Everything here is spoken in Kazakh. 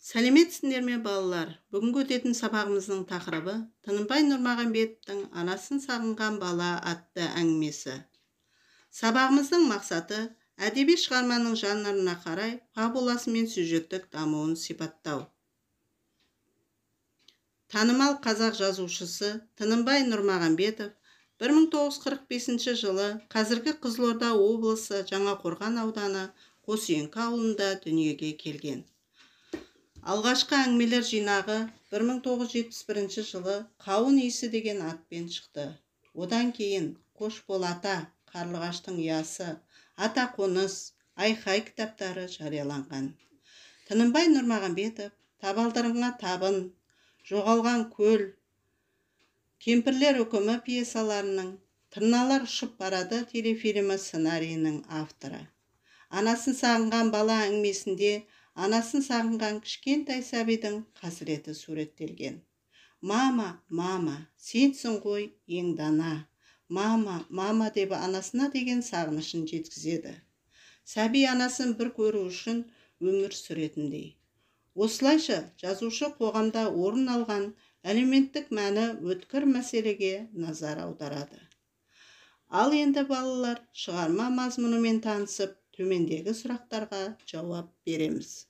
Сәлеметсіңдер ме балалар? Бүгінгі өтетін сабағымыздың тақырыбы Тынымбай Нұрмағамбеттің «Анасын сағынған бала» атты әңгімесі. Сабағымыздың мақсаты әдеби шығарманың жанрына қарай фабуласы мен сюжеттік дамуын сипаттау. Танымал қазақ жазушысы Тынымбай Нұрмағамбетов 1945 жылы қазіргі Қызылорда облысы Жаңақорған ауданы Қосүйеңкі ауылында дүниеге келген. Алғашқы әңгімелер жинағы 1971 жылы «Қауын иісі» деген атпен шықты. Одан кейін «Қош бол ата», «Қарлығаштың ұясы», «Ата қоныс», «Айқай» кітаптары жарияланған. Тынымбай Нұрмағамбетов «Табалдырығыңа табын», «Жоғалған көл», «Кемпірлер үкімі» пьесаларының, «Тырналар ұшып барады» телефильмі сценарийінің авторы. «Анасын сағынған бала» әңгімесінде анасын сағынған кішкентай сәбидің қасіреті суреттелген. «Мама, мама, сенсің ғой ең дана. Мама, мама» деп анасына деген сағынышын жеткізеді. Сәби анасын бір көру үшін өмір сүретіндей. Осылайша жазушы қоғамда орын алған әлеуметтік мәні өткір мәселеге назар аударады. Ал енді балалар, шығарма мазмұнымен танысып, төмендегі сұрақтарға жауап береміз.